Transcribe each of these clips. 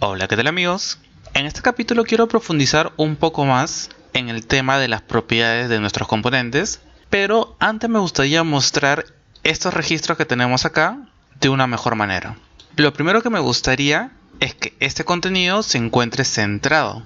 Hola, ¿qué tal amigos? En este capítulo quiero profundizar un poco más en el tema de las propiedades de nuestros componentes, pero antes me gustaría mostrar estos registros que tenemos acá de una mejor manera. Lo primero que me gustaría es que este contenido se encuentre centrado,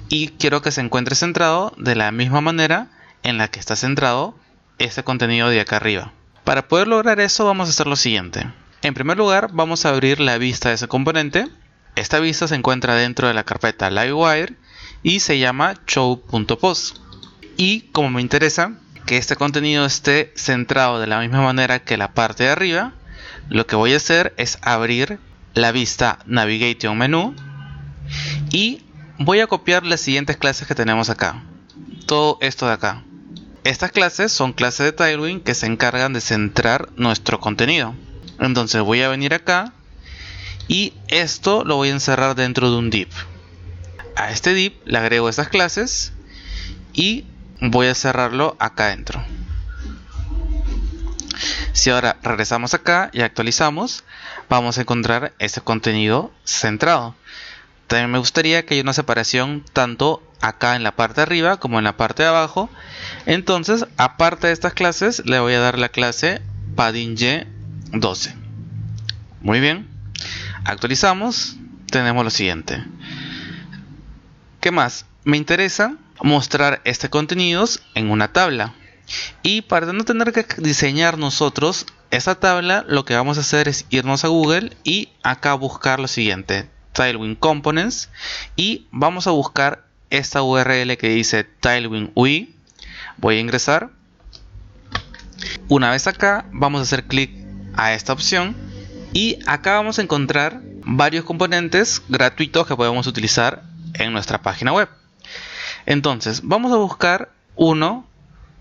y quiero que se encuentre centrado de la misma manera en la que está centrado este contenido de acá arriba. Para poder lograr eso vamos a hacer lo siguiente. En primer lugar vamos a abrir la vista de ese componente. Esta vista se encuentra dentro de la carpeta Livewire y se llama show.post. Y como me interesa que este contenido esté centrado de la misma manera que la parte de arriba, lo que voy a hacer es abrir la vista Navigation Menu y voy a copiar las siguientes clases que tenemos acá. Todo esto de acá. Estas clases son clases de Tailwind que se encargan de centrar nuestro contenido. Entonces voy a venir acá y esto lo voy a encerrar dentro de un div. A este div le agrego estas clases y voy a cerrarlo acá adentro. Si ahora regresamos acá y actualizamos, vamos a encontrar este contenido centrado. También me gustaría que haya una separación tanto acá en la parte de arriba como en la parte de abajo. Entonces, aparte de estas clases, le voy a dar la clase paddingY12. Muy bien. Actualizamos, tenemos lo siguiente. ¿Qué más? Me interesa mostrar este contenido en una tabla. Y para no tener que diseñar nosotros esa tabla, lo que vamos a hacer es irnos a Google y acá buscar lo siguiente: Tailwind Components, y vamos a buscar esta URL que dice Tailwind UI. Voy a ingresar. Una vez acá, vamos a hacer clic a esta opción y acá vamos a encontrar varios componentes gratuitos que podemos utilizar en nuestra página web. Entonces vamos a buscar uno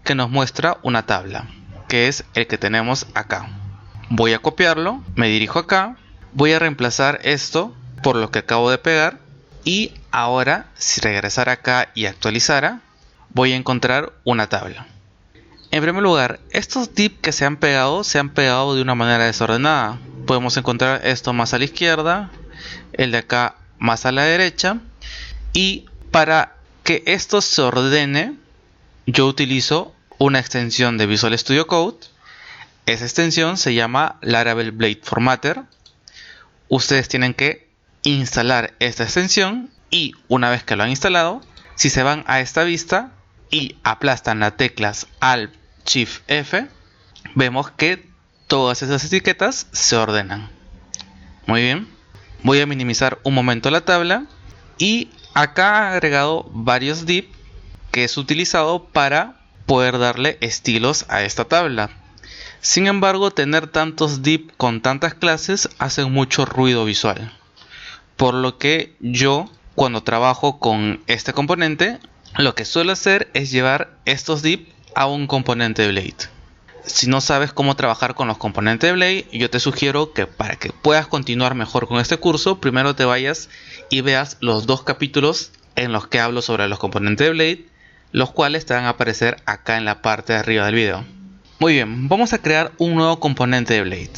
que nos muestra una tabla, que es el que tenemos acá. Voy a copiarlo, me dirijo acá, voy a reemplazar esto por lo que acabo de pegar, y ahora si regresara acá y actualizara, voy a encontrar una tabla. En primer lugar, estos divs que se han pegado de una manera desordenada. Podemos encontrar esto más a la izquierda, el de acá más a la derecha, y para que esto se ordene, yo utilizo una extensión de Visual Studio Code. Esa extensión se llama Laravel Blade Formatter. Ustedes tienen que instalar esta extensión y una vez que lo han instalado, si se van a esta vista y aplastan las teclas Alt Shift F, vemos que todas esas etiquetas se ordenan. Muy bien. Voy a minimizar un momento la tabla y acá he agregado varios divs que es utilizado para poder darle estilos a esta tabla. Sin embargo, tener tantos divs con tantas clases hace mucho ruido visual, por lo que yo, cuando trabajo con este componente, lo que suelo hacer es llevar estos divs a un componente de Blade. Si no sabes cómo trabajar con los componentes de Blade, yo te sugiero que para que puedas continuar mejor con este curso, primero te vayas y veas los 2 capítulos en los que hablo sobre los componentes de Blade, los cuales te van a aparecer acá en la parte de arriba del video. Muy bien, vamos a crear un nuevo componente de Blade.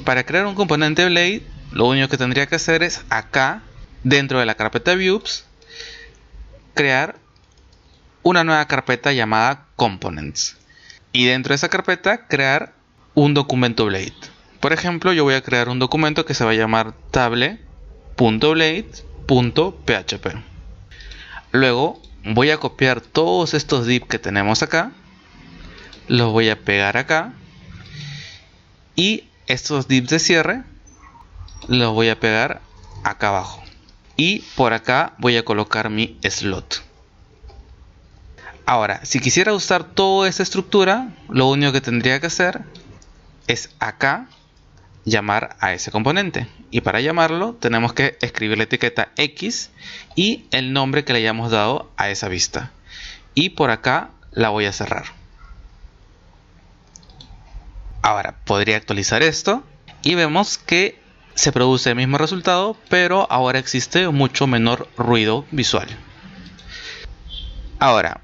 Para crear un componente de Blade, lo único que tendría que hacer es acá, dentro de la carpeta Views, crear una nueva carpeta llamada Components. Y dentro de esa carpeta crear un documento Blade. Por ejemplo, yo voy a crear un documento que se va a llamar table.blade.php. Luego voy a copiar todos estos divs que tenemos acá, los voy a pegar acá, y estos divs de cierre los voy a pegar acá abajo, y por acá voy a colocar mi slot. Ahora, si quisiera usar toda esta estructura, lo único que tendría que hacer es acá llamar a ese componente. Y para llamarlo tenemos que escribir la etiqueta X y el nombre que le hayamos dado a esa vista. Y por acá la voy a cerrar. Ahora podría actualizar esto y vemos que se produce el mismo resultado, pero ahora existe mucho menor ruido visual. Ahora,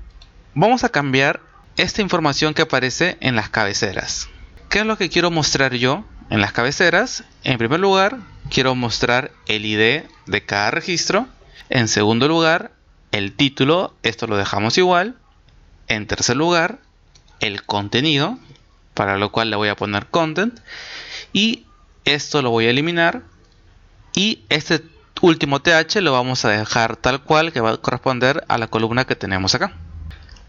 vamos a cambiar esta información que aparece en las cabeceras. ¿Qué es lo que quiero mostrar yo en las cabeceras? En primer lugar, quiero mostrar el ID de cada registro. En segundo lugar, el título, esto lo dejamos igual. En tercer lugar, el contenido, para lo cual le voy a poner content. Y esto lo voy a eliminar. Y este último TH lo vamos a dejar tal cual, que va a corresponder a la columna que tenemos acá.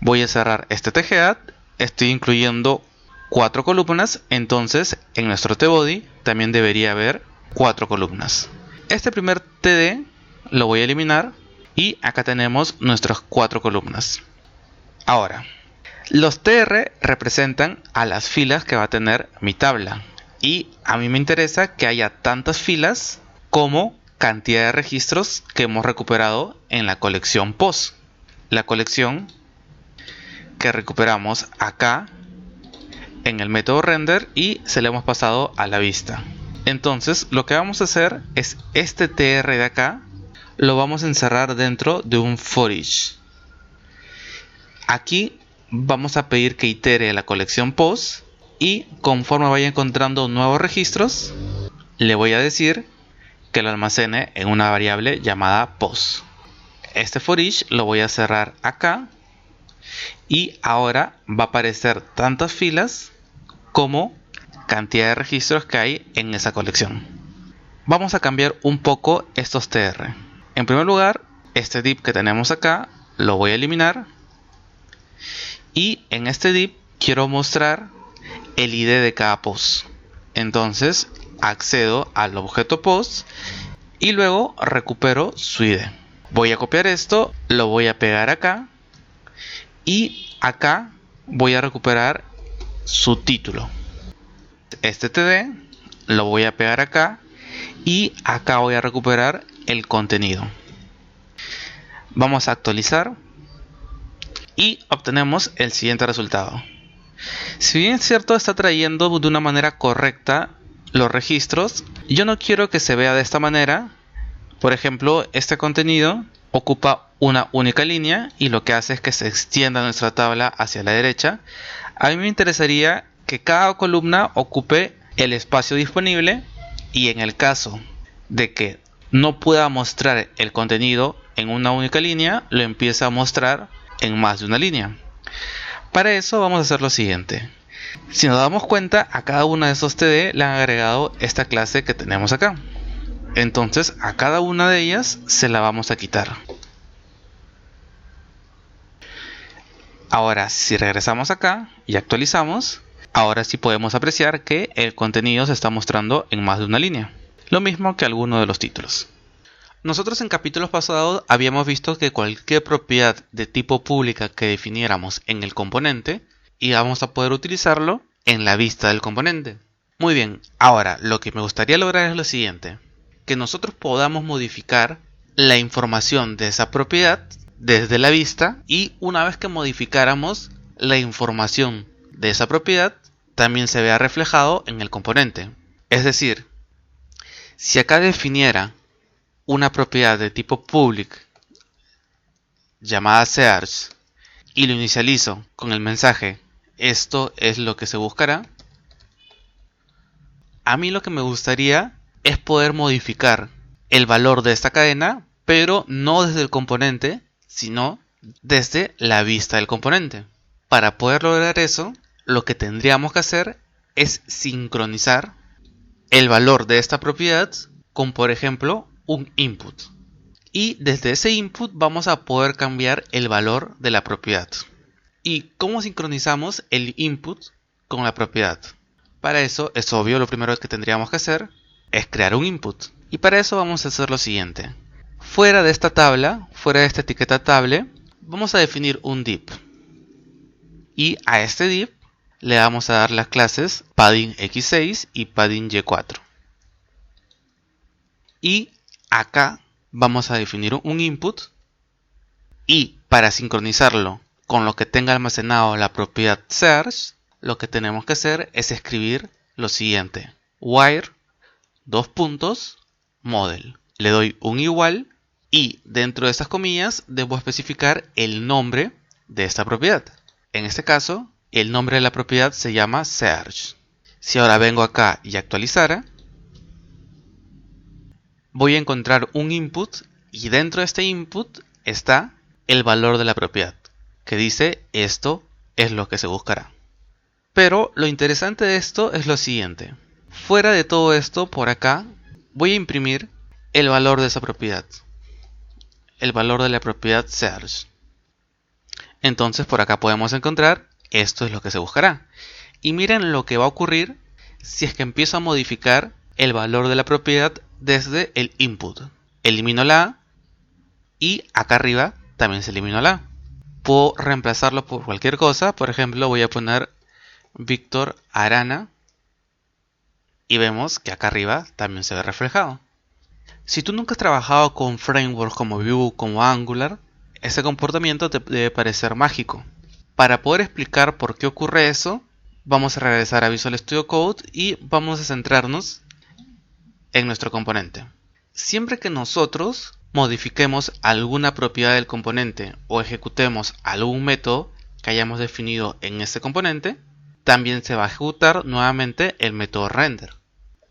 Voy a cerrar este tgadd. Estoy incluyendo 4 columnas, entonces en nuestro tbody también debería haber 4 columnas. Este primer td lo voy a eliminar y acá tenemos nuestras 4 columnas. Ahora, los tr representan a las filas que va a tener mi tabla y a mí me interesa que haya tantas filas como cantidad de registros que hemos recuperado en la colección POS. La colección que recuperamos acá en el método render y se le hemos pasado a la vista. Entonces lo que vamos a hacer es este tr de acá lo vamos a encerrar dentro de un for each. Aquí vamos a pedir que itere la colección POS y conforme vaya encontrando nuevos registros le voy a decir que lo almacene en una variable llamada POS. Este for each lo voy a cerrar acá y ahora va a aparecer tantas filas como cantidad de registros que hay en esa colección. Vamos a cambiar un poco estos tr. En primer lugar, este div que tenemos acá lo voy a eliminar y en este div quiero mostrar el id de cada POS. Entonces accedo al objeto POS y luego recupero su id. Voy a copiar esto, lo voy a pegar acá y acá voy a recuperar su título. Este td lo voy a pegar acá y acá voy a recuperar el contenido. Vamos a actualizar y obtenemos el siguiente resultado. Si bien es cierto, está trayendo de una manera correcta los registros, yo no quiero que se vea de esta manera. Por ejemplo, este contenido ocupa una única línea y lo que hace es que se extienda nuestra tabla hacia la derecha. A mí me interesaría que cada columna ocupe el espacio disponible y en el caso de que no pueda mostrar el contenido en una única línea, lo empieza a mostrar en más de una línea. Para eso vamos a hacer lo siguiente. Si nos damos cuenta, a cada una de esos td le han agregado esta clase que tenemos acá. Entonces a cada una de ellas se la vamos a quitar. Ahora si regresamos acá y actualizamos, ahora sí podemos apreciar que el contenido se está mostrando en más de una línea. Lo mismo que alguno de los títulos. Nosotros en capítulos pasados habíamos visto que cualquier propiedad de tipo pública que definiéramos en el componente íbamos a poder utilizarlo en la vista del componente. Muy bien, ahora lo que me gustaría lograr es lo siguiente. Que nosotros podamos modificar la información de esa propiedad desde la vista y una vez que modificáramos la información de esa propiedad también se vea reflejado en el componente. Es decir, si acá definiera una propiedad de tipo public llamada search y lo inicializo con el mensaje esto es lo que se buscará, a mí lo que me gustaría es poder modificar el valor de esta cadena, pero no desde el componente, sino desde la vista del componente. Para poder lograr eso, lo que tendríamos que hacer es sincronizar el valor de esta propiedad con, por ejemplo, un input. Y desde ese input vamos a poder cambiar el valor de la propiedad. ¿Y cómo sincronizamos el input con la propiedad? Para eso es obvio, lo primero que tendríamos que hacer es crear un input. Y para eso vamos a hacer lo siguiente. Fuera de esta tabla, fuera de esta etiqueta table, vamos a definir un div. Y a este div le vamos a dar las clases padding x6 y padding y4. Y acá vamos a definir un input. Y para sincronizarlo con lo que tenga almacenado la propiedad search, lo que tenemos que hacer es escribir lo siguiente. Wire, model. Le doy un igual y dentro de estas comillas debo especificar el nombre de esta propiedad. En este caso, el nombre de la propiedad se llama search. Si ahora vengo acá y actualizara, voy a encontrar un input y dentro de este input está el valor de la propiedad, que dice esto es lo que se buscará. Pero lo interesante de esto es lo siguiente. Fuera de todo esto, por acá, voy a imprimir el valor de esa propiedad. El valor de la propiedad search. Entonces por acá podemos encontrar esto es lo que se buscará. Y miren lo que va a ocurrir si es que empiezo a modificar el valor de la propiedad desde el input. Elimino la A y acá arriba también se eliminó la A. Puedo reemplazarlo por cualquier cosa. Por ejemplo, voy a poner Víctor Arana y vemos que acá arriba también se ve reflejado. Si tú nunca has trabajado con frameworks como Vue, como Angular, ese comportamiento te debe parecer mágico. Para poder explicar por qué ocurre eso, vamos a regresar a Visual Studio Code y vamos a centrarnos en nuestro componente. Siempre que nosotros modifiquemos alguna propiedad del componente o ejecutemos algún método que hayamos definido en ese componente, también se va a ejecutar nuevamente el método render.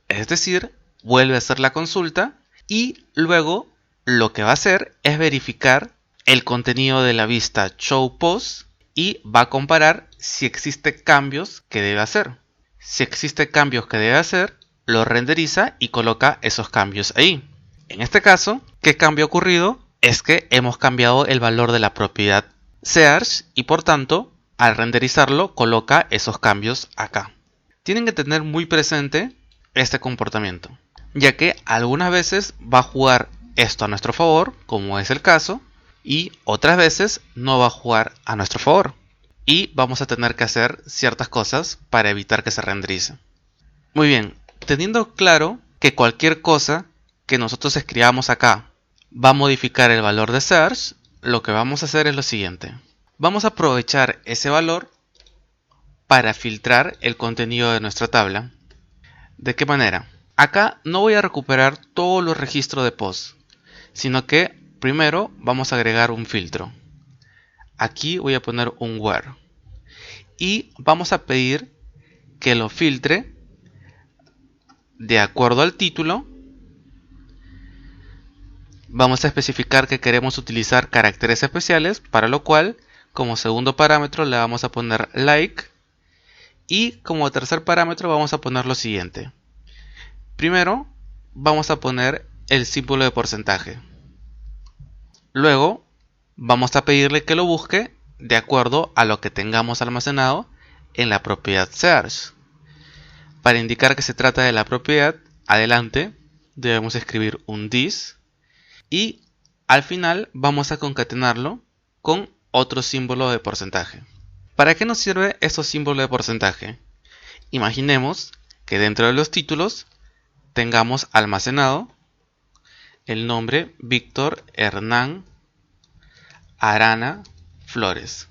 Es decir, vuelve a hacer la consulta y luego lo que va a hacer es verificar el contenido de la vista showPost y va a comparar si existe cambios que debe hacer. Si existe cambios que debe hacer, lo renderiza y coloca esos cambios ahí. En este caso, ¿qué cambio ha ocurrido? Es que hemos cambiado el valor de la propiedad search y por tanto, al renderizarlo, coloca esos cambios acá. Tienen que tener muy presente este comportamiento, ya que algunas veces va a jugar esto a nuestro favor, como es el caso, y otras veces no va a jugar a nuestro favor. Y vamos a tener que hacer ciertas cosas para evitar que se renderice. Muy bien, teniendo claro que cualquier cosa que nosotros escribamos acá va a modificar el valor de search, lo que vamos a hacer es lo siguiente. Vamos a aprovechar ese valor para filtrar el contenido de nuestra tabla. ¿De qué manera? Acá no voy a recuperar todos los registros de post, sino que primero vamos a agregar un filtro. Aquí voy a poner un where y vamos a pedir que lo filtre de acuerdo al título. Vamos a especificar que queremos utilizar caracteres especiales, para lo cual como segundo parámetro le vamos a poner like y como tercer parámetro vamos a poner lo siguiente. Primero vamos a poner el símbolo de porcentaje. Luego vamos a pedirle que lo busque de acuerdo a lo que tengamos almacenado en la propiedad search. Para indicar que se trata de la propiedad, adelante debemos escribir un this y al final vamos a concatenarlo con otro símbolo de porcentaje. ¿Para qué nos sirve estos símbolos de porcentaje? Imaginemos que dentro de los títulos tengamos almacenado el nombre Víctor Hernán Arana Flores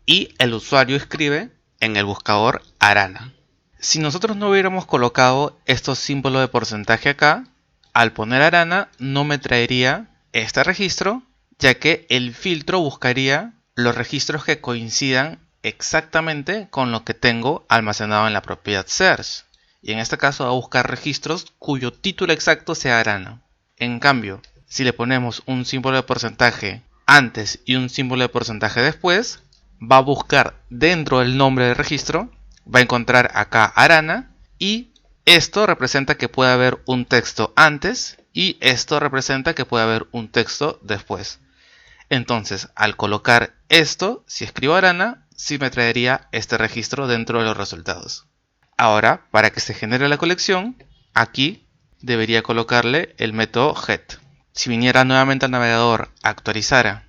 y el usuario escribe en el buscador Arana. Si nosotros no hubiéramos colocado estos símbolos de porcentaje acá, al poner Arana no me traería este registro, ya que el filtro buscaría los registros que coincidan exactamente con lo que tengo almacenado en la propiedad search. Y en este caso va a buscar registros cuyo título exacto sea Arana. En cambio, si le ponemos un símbolo de porcentaje antes y un símbolo de porcentaje después, va a buscar dentro del nombre del registro, va a encontrar acá Arana y esto representa que puede haber un texto antes y esto representa que puede haber un texto después. Entonces, al colocar esto, si escribo Arana, sí me traería este registro dentro de los resultados. Ahora, para que se genere la colección, aquí debería colocarle el método get. Si viniera nuevamente al navegador, actualizara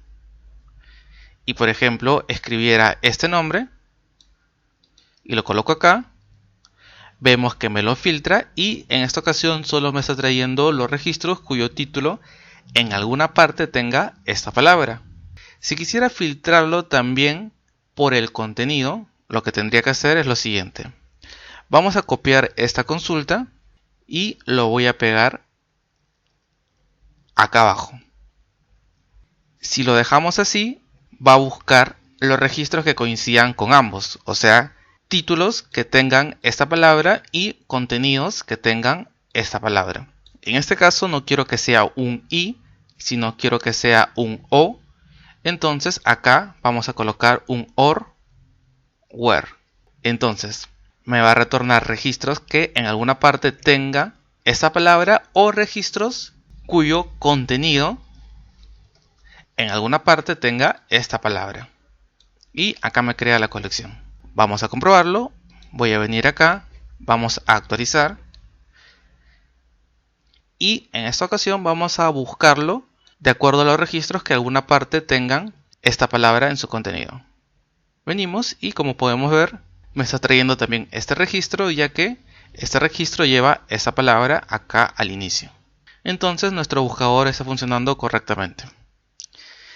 y por ejemplo escribiera este nombre y lo coloco acá, vemos que me lo filtra y en esta ocasión solo me está trayendo los registros cuyo título en alguna parte tenga esta palabra. Si quisiera filtrarlo también por el contenido, lo que tendría que hacer es lo siguiente. Vamos a copiar esta consulta y lo voy a pegar acá abajo. Si lo dejamos así, va a buscar los registros que coincidan con ambos, o sea, títulos que tengan esta palabra y contenidos que tengan esta palabra. En este caso no quiero que sea un I, sino quiero que sea un O. Entonces acá vamos a colocar un OR where. Entonces me va a retornar registros que en alguna parte tenga esa palabra o registros cuyo contenido en alguna parte tenga esta palabra. Y acá me crea la colección. Vamos a comprobarlo. Voy a venir acá. Vamos a actualizar. Y en esta ocasión vamos a buscarlo de acuerdo a los registros que alguna parte tengan esta palabra en su contenido. Venimos y como podemos ver me está trayendo también este registro, ya que este registro lleva esa palabra acá al inicio. Entonces nuestro buscador está funcionando correctamente.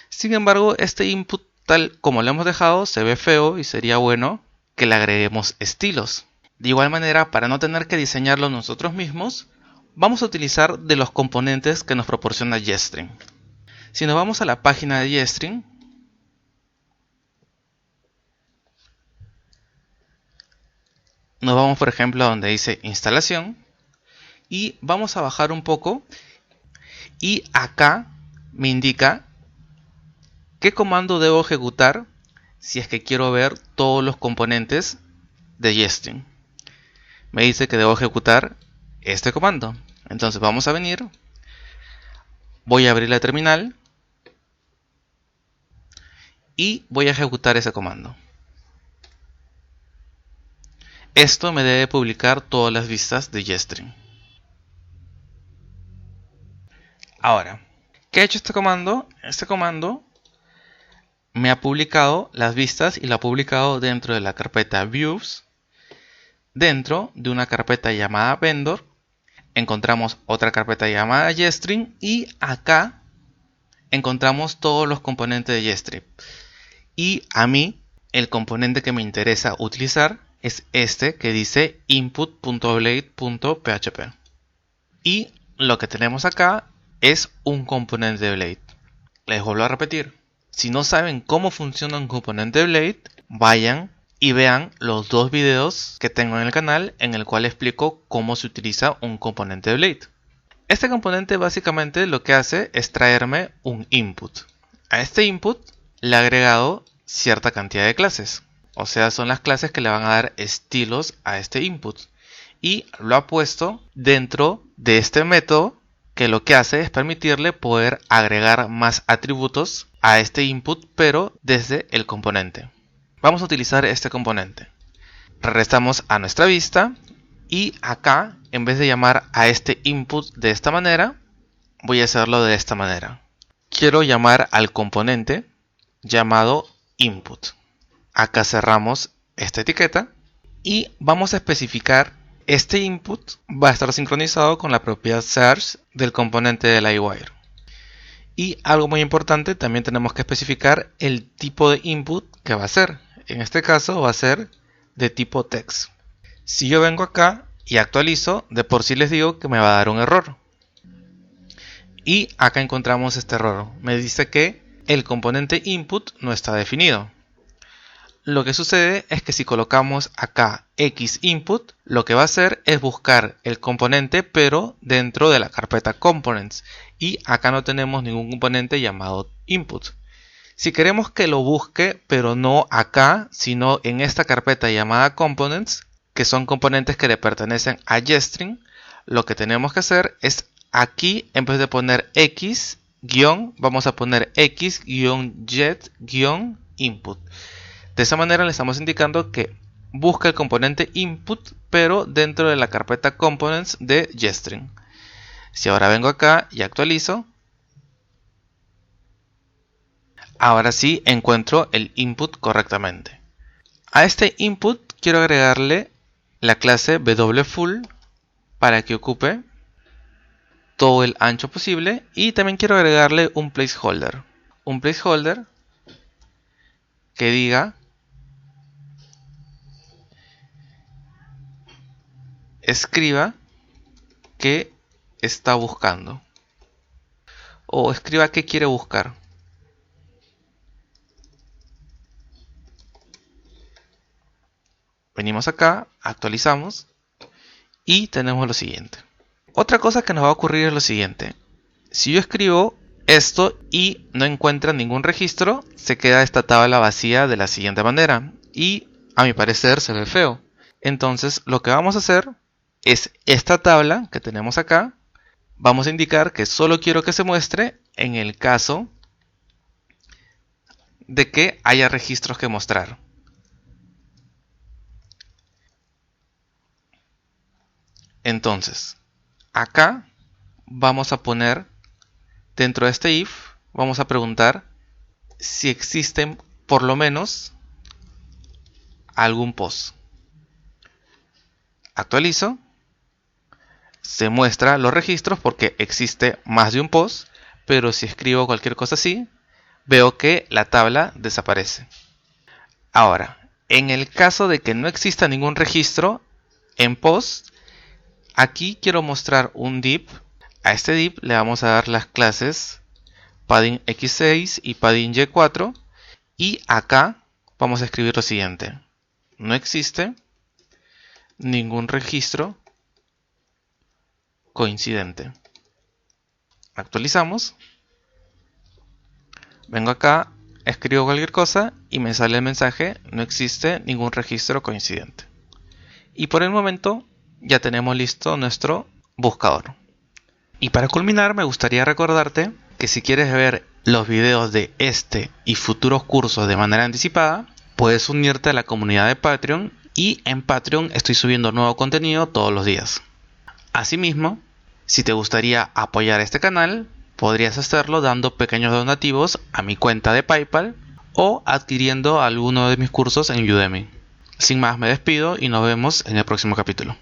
Sin embargo, este input tal como lo hemos dejado se ve feo y sería bueno que le agreguemos estilos. De igual manera, para no tener que diseñarlo nosotros mismos, vamos a utilizar de los componentes que nos proporciona Jetstream. Si nos vamos a la página de Jetstream, nos vamos por ejemplo a donde dice instalación y vamos a bajar un poco y acá me indica qué comando debo ejecutar si es que quiero ver todos los componentes de Jetstream. Me dice que debo ejecutar este comando. Entonces vamos a venir, voy a abrir la terminal y voy a ejecutar ese comando. Esto me debe publicar todas las vistas de Jetstream. Ahora, ¿qué ha hecho este comando? Este comando me ha publicado las vistas y lo ha publicado dentro de la carpeta Views. Dentro de una carpeta llamada Vendor encontramos otra carpeta llamada Jetstream y acá encontramos todos los componentes de Jetstream. Y a mí el componente que me interesa utilizar es este que dice input.blade.php. Y lo que tenemos acá es un componente de Blade. Les vuelvo a repetir. Si no saben cómo funciona un componente de Blade, vayan y vean los dos videos que tengo en el canal en el cual explico cómo se utiliza un componente de Blade. Este componente básicamente lo que hace es traerme un input. A este input le he agregado cierta cantidad de clases. O sea, son las clases que le van a dar estilos a este input. Y lo ha puesto dentro de este método que lo que hace es permitirle poder agregar más atributos a este input, pero desde el componente. Vamos a utilizar este componente. Regresamos a nuestra vista y acá, en vez de llamar a este input de esta manera, voy a hacerlo de esta manera. Quiero llamar al componente llamado input. Acá cerramos esta etiqueta y vamos a especificar este input va a estar sincronizado con la propiedad search del componente de Livewire. Y algo muy importante, también tenemos que especificar el tipo de input que va a ser. En este caso va a ser de tipo text. Si yo vengo acá y actualizo, de por sí les digo que me va a dar un error. Y acá encontramos este error. Me dice que el componente input no está definido. Lo que sucede es que si colocamos acá X input, lo que va a hacer es buscar el componente pero dentro de la carpeta components. Y acá no tenemos ningún componente llamado input. Si queremos que lo busque, pero no acá, sino en esta carpeta llamada components, que son componentes que le pertenecen a Jetstream, lo que tenemos que hacer es aquí, en vez de poner X-, vamos a poner X-jet-input. De esa manera le estamos indicando que busca el componente input, pero dentro de la carpeta components de Jetstream. Si ahora vengo acá y actualizo, ahora sí encuentro el input correctamente. A este input quiero agregarle la clase wfull para que ocupe todo el ancho posible y también quiero agregarle un placeholder. Un placeholder que diga escriba qué está buscando o escriba qué quiere buscar. Venimos acá, actualizamos y tenemos lo siguiente. Otra cosa que nos va a ocurrir es lo siguiente. Si yo escribo esto y no encuentra ningún registro, se queda esta tabla vacía de la siguiente manera. Y a mi parecer se ve feo. Entonces lo que vamos a hacer es esta tabla que tenemos acá. Vamos a indicar que solo quiero que se muestre en el caso de que haya registros que mostrar. Entonces, acá vamos a poner, dentro de este if, vamos a preguntar si existen por lo menos algún post. Actualizo, se muestra los registros porque existe más de un post, pero si escribo cualquier cosa así, veo que la tabla desaparece. Ahora, en el caso de que no exista ningún registro en post, aquí quiero mostrar un div. A este div le vamos a dar las clases padding x6 y padding y4, y acá vamos a escribir lo siguiente: no existe ningún registro coincidente. Actualizamos, vengo acá, escribo cualquier cosa y me sale el mensaje: no existe ningún registro coincidente. Y por el momento ya tenemos listo nuestro buscador. Y para culminar, me gustaría recordarte que si quieres ver los videos de este y futuros cursos de manera anticipada, puedes unirte a la comunidad de Patreon, y en Patreon estoy subiendo nuevo contenido todos los días. Asimismo, si te gustaría apoyar este canal, podrías hacerlo dando pequeños donativos a mi cuenta de PayPal o adquiriendo alguno de mis cursos en Udemy. Sin más, me despido y nos vemos en el próximo capítulo.